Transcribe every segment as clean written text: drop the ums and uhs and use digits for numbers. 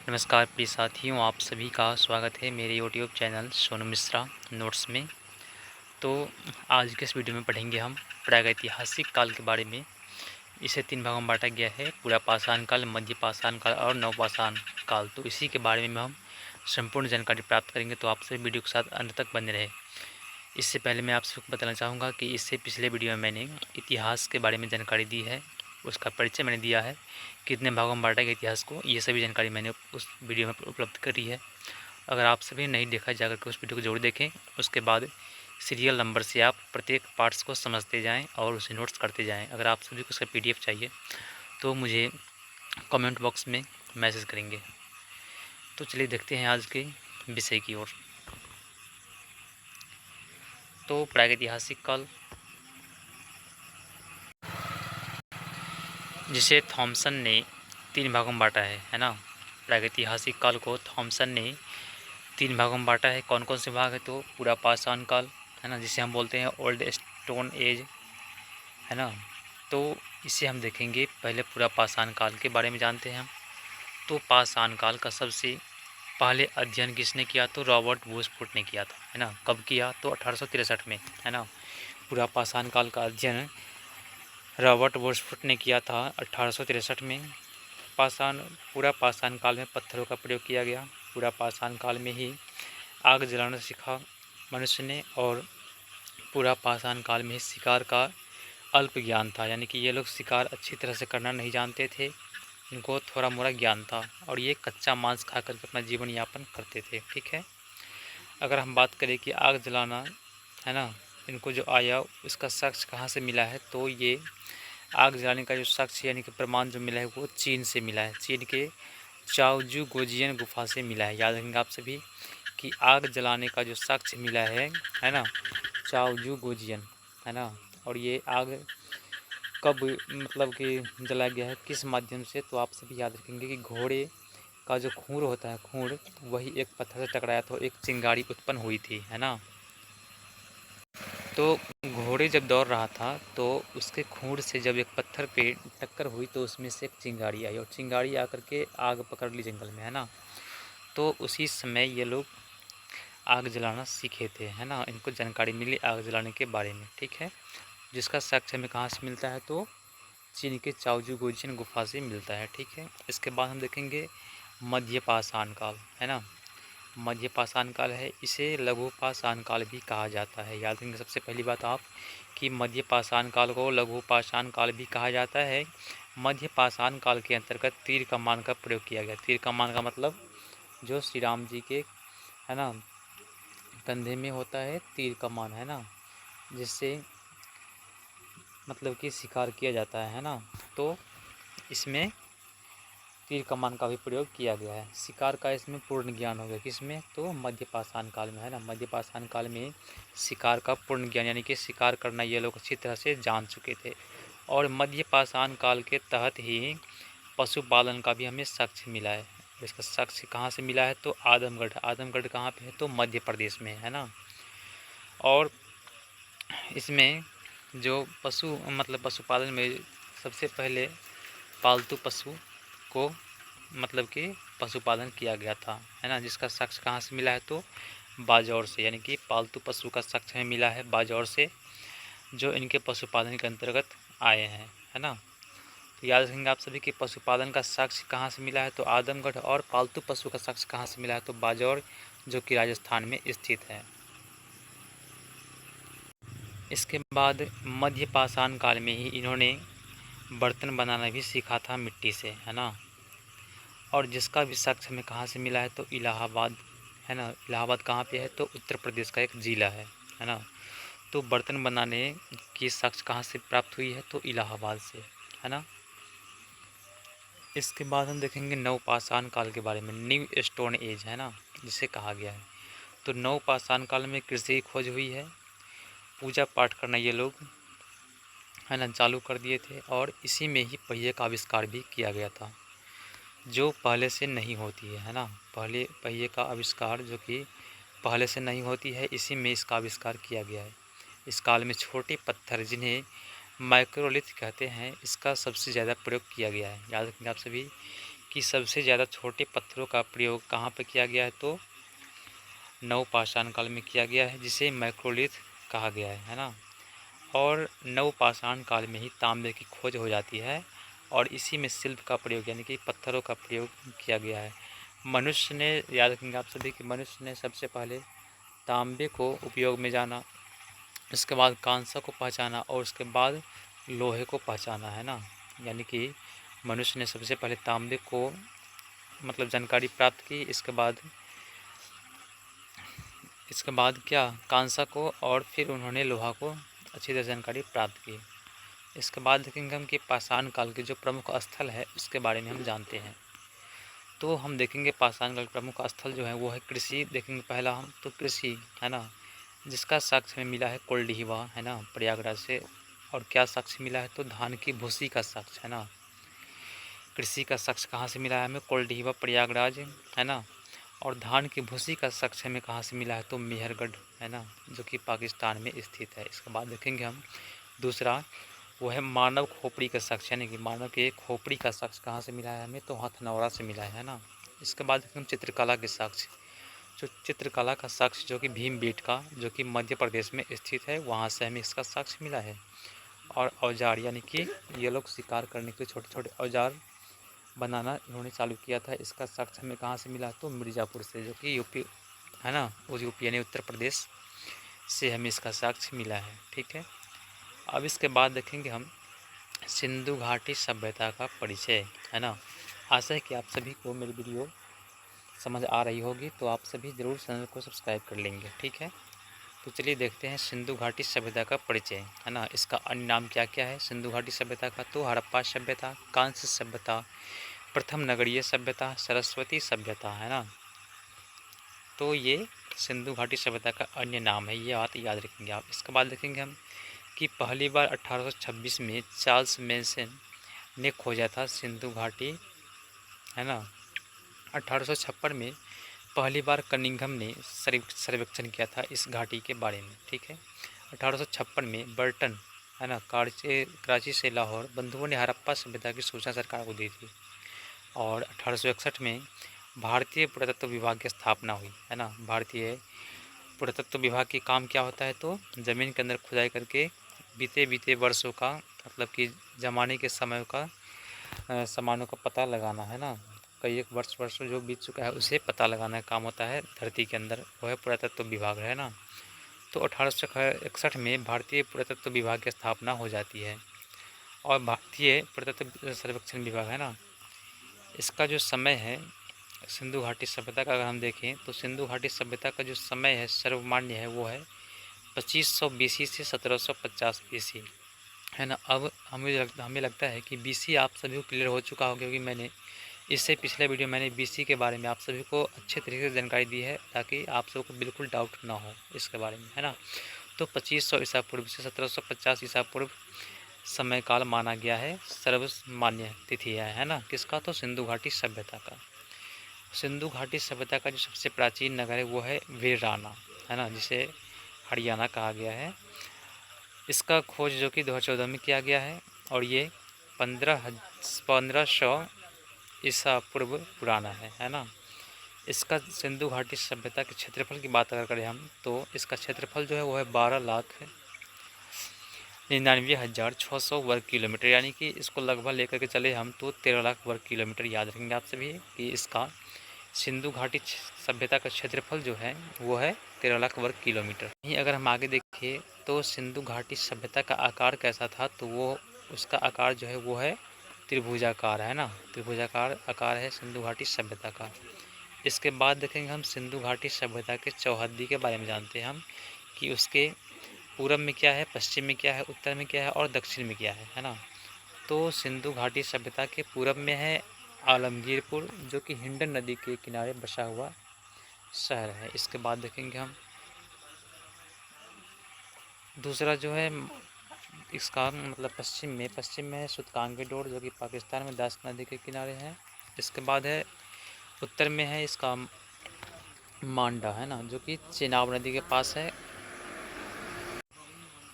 नमस्कार प्रिय साथियों, आप सभी का स्वागत है मेरे YouTube channel Sonu Mishra notes में। तो आज के इस वीडियो में पढ़ेंगे हम प्रागैतिहासिक काल के बारे में। इसे 3 भागों में बांटा गया है: पूरा पाषाण काल, मध्य पाषाण काल और नवपाषाण काल। तो इसी के बारे में हम संपूर्ण जानकारी प्राप्त करेंगे, तो आप सभी वीडियो के साथ अंत तक बने रहे। इससे पहले मैं आप सबको बताना चाहूँगा कि इससे पिछले वीडियो में मैंने इतिहास के बारे में जानकारी दी है, उसका परिचय मैंने दिया है, कितने भागों में बांटा गया इतिहास को, ये सभी जानकारी मैंने उस वीडियो में उपलब्ध करी है। अगर आप सभी नहीं देखा जाकर के उस वीडियो को जरूर देखें। उसके बाद सीरियल नंबर से आप प्रत्येक पार्ट्स को समझते जाएं और उसे नोट्स करते जाएं। अगर आप सभी को उसका PDF चाहिए तो मुझे कमेंट बॉक्स में मैसेज करेंगे। तो चलिए देखते हैं आज के विषय की ओर। तो प्रागैतिहासिक काल, जिसे थॉमसन ने 3 भागों में बांटा है ना। प्रागैतिहासिक काल को थॉमसन ने 3 भागों में बांटा है। कौन कौन से भाग है? तो पूरा पाषाण काल है ना, जिसे हम बोलते हैं ओल्ड स्टोन एज है ना। तो इसे हम देखेंगे। पहले पूरा पाषाण काल के बारे में जानते हैं हम। तो पाषाण काल का सबसे पहले अध्ययन किसने किया? तो रॉबर्ट बूशफुट ने किया था, है ना। कब किया? तो 1863 में, है ना। पूरा पाषाण काल का अध्ययन रॉबर्ट बूशफुट ने किया था 1863 में। पूरा पाषाण काल में पत्थरों का प्रयोग किया गया। पूरा पाषाण काल में ही आग जलाना सीखा मनुष्य ने, और पूरा पाषाण काल में ही शिकार का अल्प ज्ञान था, यानी कि ये लोग शिकार अच्छी तरह से करना नहीं जानते थे, इनको थोड़ा मोड़ा ज्ञान था, और ये कच्चा मांस खा करके अपना जीवन यापन करते थे। ठीक है। अगर हम बात करें कि आग जलाना, है ना, इनको जो आया उसका साक्ष्य कहाँ से मिला है? तो ये आग जलाने का जो साक्ष्य यानी कि प्रमाण जो मिला है वो चीन से मिला है। चीन के चाओजू गोजियन गुफा से मिला है। याद रखेंगे आप सभी कि आग जलाने का जो साक्ष्य मिला है ना, चाओजू गोजियन, है ना। और ये आग कब मतलब कि जलाया गया है, किस माध्यम से? तो आप सभी याद रखेंगे कि घोड़े का जो खूर होता है, खूर, वही एक पत्थर से टकराया तो एक चिंगारी उत्पन्न हुई थी, है ना। तो घोड़े जब दौड़ रहा था तो उसके खूर से जब एक पत्थर पे टक्कर हुई तो उसमें से एक चिंगारी आई, और चिंगारी आकर के आग पकड़ ली जंगल में, है ना। तो उसी समय ये लोग आग जलाना सीखे थे, है ना। इनको जानकारी मिली आग जलाने के बारे में। ठीक है। जिसका साक्ष्य हमें कहाँ से मिलता है? तो चीन के चाओजू गोजियन गुफा से मिलता है। ठीक है। इसके बाद हम देखेंगे मध्य पाषाण काल, है ना। मध्य पाषाण काल है, इसे लघु पाषाण काल भी कहा जाता है। याद रखेंगे सबसे पहली बात आप कि मध्य पाषाण काल को लघु पाषाण काल भी कहा जाता है। मध्य पाषाण काल के अंतर्गत तीर कमान का प्रयोग किया गया। तीर कमान का मतलब जो श्री राम जी के, है ना, कंधे में होता है तीर कमान, है ना, जिससे मतलब कि शिकार किया जाता है ना। तो इसमें तीर कमान का भी प्रयोग किया गया है। शिकार का इसमें पूर्ण ज्ञान हो गया। किसमें? तो मध्य पाषाण काल में, है ना। मध्य पाषाण काल में शिकार का पूर्ण ज्ञान, यानी कि शिकार करना ये लोग अच्छी तरह से जान चुके थे। और मध्य पाषाण काल के तहत ही पशुपालन का भी हमें साक्ष्य मिला है। इसका साक्ष्य कहाँ से मिला है? तो आदमगढ़। आदमगढ़ कहाँ पे है? तो मध्य प्रदेश में, है ना। और इसमें जो पशुपालन में सबसे पहले पालतू पशु को मतलब कि पशुपालन किया गया था, है ना। जिसका साक्ष्य कहाँ से मिला है? तो बाजौर से, यानी कि पालतू पशु का साक्ष्य हमें मिला है बाजौर से, जो इनके पशुपालन के अंतर्गत आए हैं, है ना। तो याद रखेंगे आप सभी कि पशुपालन का साक्ष्य कहाँ से मिला है? तो आदमगढ़। और पालतू पशु का साक्ष्य कहाँ से मिला है? तो बाजौर, जो कि राजस्थान में स्थित है। इसके बाद मध्य पाषाण काल में ही इन्होंने बर्तन बनाना भी सीखा था मिट्टी से, है ना। और जिसका भी साक्ष्य हमें कहाँ से मिला है? तो इलाहाबाद, है ना। इलाहाबाद कहाँ पे है? तो उत्तर प्रदेश का एक ज़िला है ना। तो बर्तन बनाने की साक्ष्य कहाँ से प्राप्त हुई है? तो इलाहाबाद से, है ना। इसके बाद हम देखेंगे नवपाषाण काल के बारे में, न्यू स्टोन एज, है ना, जिसे कहा गया है। तो नवपाषाण काल में कृषि की खोज हुई है। पूजा पाठ करना ये लोग, है ना, चालू कर दिए थे, और इसी में ही पहिए का आविष्कार भी किया गया था, जो पहले से नहीं होती है ना। पहले पहिए का आविष्कार जो कि पहले से नहीं होती है, इसी में इसका आविष्कार किया गया है। इस काल में छोटे पत्थर, जिन्हें माइक्रोलिथ कहते हैं, इसका सबसे ज़्यादा प्रयोग किया गया है। याद रखेंगे आप सभी कि सबसे ज़्यादा छोटे पत्थरों का प्रयोग कहाँ पर किया गया है, तो नवपाषाण काल में किया गया है, जिसे मैक्रोलिथ कहा गया है ना। और नवपाषाण काल में ही तांबे की खोज हो जाती है और इसी में शिल्प का प्रयोग यानी कि पत्थरों का प्रयोग किया गया है। मनुष्य ने, याद रखेंगे आप सभी कि मनुष्य ने सबसे पहले तांबे को उपयोग में जाना, इसके बाद कांसा को पहचाना और उसके बाद लोहे को पहचाना है ना। यानी कि मनुष्य ने सबसे पहले तांबे को मतलब जानकारी प्राप्त की, इसके बाद क्या कांसा को, और फिर उन्होंने लोहा को अच्छी तरह जानकारी प्राप्त की। इसके बाद देखेंगे हम कि पाषाण काल के जो प्रमुख स्थल है उसके बारे में हम जानते हैं। तो हम देखेंगे पाषाण काल प्रमुख स्थल जो है वो है कृषि। देखेंगे पहला हम तो कृषि है ना, जिसका साक्ष्य हमें मिला है कोल्डिहिवा है ना, प्रयागराज से। और क्या साक्ष्य मिला है, तो धान की भूसी का साक्ष्य है ना। कृषि का साक्ष्य कहाँ से मिला है हमें, कोल्डिहिवा प्रयागराज है ना। और धान की भूसी का साक्ष्य हमें कहाँ से मिला है, तो मेहरगढ़ है ना, जो कि पाकिस्तान में स्थित है। इसके बाद देखेंगे हम दूसरा, वो है मानव खोपड़ी का साक्ष्य, यानी कि मानव के खोपड़ी का साक्ष्य कहाँ से मिला है हमें, तो हथनौरा से मिला है ना। इसके बाद हम चित्रकला के साक्ष्य, जो चित्रकला का साक्ष्य जो कि भीमबेटका जो कि मध्य प्रदेश में स्थित है, वहाँ से हमें इसका साक्ष्य मिला है। और औजार, यानी कि ये लोग शिकार करने के छोटे छोटे औजार बनाना इन्होंने चालू किया था, इसका साक्ष्य हमें कहाँ से मिला, तो मिर्ज़ापुर से, जो कि यूपी है ना, उस यूपी यानी उत्तर प्रदेश से हमें इसका साक्ष्य मिला है। ठीक है, अब इसके बाद देखेंगे हम सिंधु घाटी सभ्यता का परिचय है ना। आशा है कि आप सभी को मेरी वीडियो समझ आ रही होगी, तो आप सभी ज़रूर चैनल को सब्सक्राइब कर लेंगे। ठीक है, तो चलिए देखते हैं सिंधु घाटी सभ्यता का परिचय है ना। इसका अन्य नाम क्या क्या है सिंधु घाटी सभ्यता का, तो हड़प्पा सभ्यता, कांस्य सभ्यता, प्रथम नगरीय सभ्यता, सरस्वती सभ्यता है ना। तो ये सिंधु घाटी सभ्यता का अन्य नाम है, ये बात याद रखेंगे आप। इसके बाद देखेंगे हम कि पहली बार 1826 में चार्ल्स मेसन ने खोजा था सिंधु घाटी है ना। 1856 में पहली बार कनिंघम ने सर्वेक्षण किया था इस घाटी के बारे में। ठीक है, 1856 में बर्टन है ना, कराची से लाहौर बंधुओं ने हड़प्पा सभ्यता की सूचना सरकार को दी थी। और 1861 में भारतीय पुरातत्व विभाग की स्थापना हुई है ना। भारतीय पुरातत्व विभाग की काम क्या होता है, तो ज़मीन के अंदर खुदाई करके बीते बीते वर्षों का मतलब कि ज़माने के समय का सामानों का पता लगाना है ना। कई एक वर्षों जो बीत चुका है उसे पता लगाना का काम होता है धरती के अंदर, वो है पुरातत्व विभाग है ना। तो 1861 में भारतीय पुरातत्व विभाग की स्थापना हो जाती है। और भारतीय पुरातत्व सर्वेक्षण विभाग है ना, इसका जो समय है सिंधु घाटी सभ्यता का अगर हम देखें तो सिंधु घाटी सभ्यता का जो समय है सर्वमान्य है वो है 2500 BC से 1750 BC है ना। अब हमें लगता है कि BC आप सभी को क्लियर हो चुका होगा, क्योंकि मैंने इससे पिछले वीडियो मैंने BC के बारे में आप सभी को अच्छे तरीके से जानकारी दी है, ताकि आप सबको बिल्कुल डाउट ना हो इसके बारे में है ना। तो 2500 ईसा पूर्व से 1750 ईसा पूर्व समय काल माना गया है, सर्वमान्य तिथि है ना किसका, तो सिंधु घाटी सभ्यता का। सिंधु घाटी सभ्यता का जो सबसे प्राचीन नगर है वो है वीराना है ना, जिसे हरियाणा कहा गया है। इसका खोज जो कि 2014 में किया गया है, और ये 1500 ईसा पूर्व पुराना है ना। इसका सिंधु घाटी सभ्यता के क्षेत्रफल की बात अगर करें हम, तो इसका क्षेत्रफल जो है वो है 12,99,600 वर्ग किलोमीटर, यानी कि इसको लगभग लेकर के चले हम तो 13 लाख वर्ग किलोमीटर। याद रखेंगे आप सभी कि इसका सिंधु घाटी सभ्यता का क्षेत्रफल जो है वो है 13 लाख वर्ग किलोमीटर। यहीं अगर हम आगे देखें तो सिंधु घाटी सभ्यता का आकार कैसा था, तो वो उसका आकार जो है वो है त्रिभुजाकार है ना, त्रिभुजाकार आकार है सिंधु घाटी सभ्यता का। इसके बाद देखेंगे हम सिंधु घाटी सभ्यता के चौहद्दी के बारे में जानते हैं हम, कि उसके पूरब में क्या है, पश्चिम में क्या है, उत्तर में क्या है और दक्षिण में क्या है ना। तो सिंधु घाटी सभ्यता के पूरब में है आलमगीरपुर, जो कि हिंडन नदी के किनारे बसा हुआ शहर है। इसके बाद देखेंगे हम दूसरा जो है इसका मतलब पश्चिम में है सुतकांगेडोर, जो कि पाकिस्तान में दास नदी के किनारे है। इसके बाद है उत्तर में है इसका मांडा है ना, जो कि चेनाब नदी के पास है।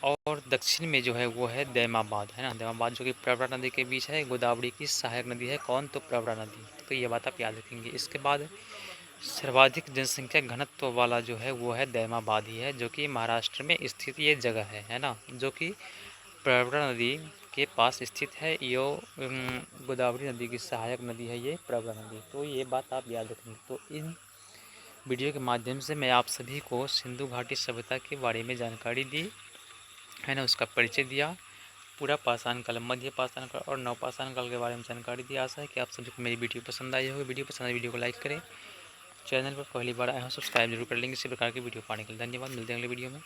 और और दक्षिण में जो है वो है दैमाबाद, है ना। दैमाबाद जो कि प्रवरा नदी के बीच है, गोदावरी की सहायक नदी है कौन, तो प्रवरा नदी। तो ये बात आप याद रखेंगे। इसके बाद सर्वाधिक जनसंख्या घनत्व वाला जो है वो है दैमाबाद ही है, जो कि महाराष्ट्र में स्थित ये जगह है ना, जो कि प्रवरा नदी के पास स्थित है। यो गोदावरी नदी की सहायक नदी है ये प्रवरा नदी। तो ये बात आप याद रखेंगे। तो इन वीडियो के माध्यम से मैं आप सभी को सिंधु घाटी सभ्यता के बारे में जानकारी दी, है ना, उसका परिचय दिया, पूरा पाषाण काल, मध्य पाषाण काल और नवपाषाण काल के बारे में जानकारी दी। आशा है कि आप सभी को मेरी वीडियो पसंद आई होगी। वीडियो पसंद आई वीडियो को लाइक करें, चैनल पर पहली बार आए हो सब्सक्राइब जरूर कर लेंगे इसी प्रकार की वीडियो पाने के लिए। धन्यवाद, मिलते हैं अगले वीडियो में।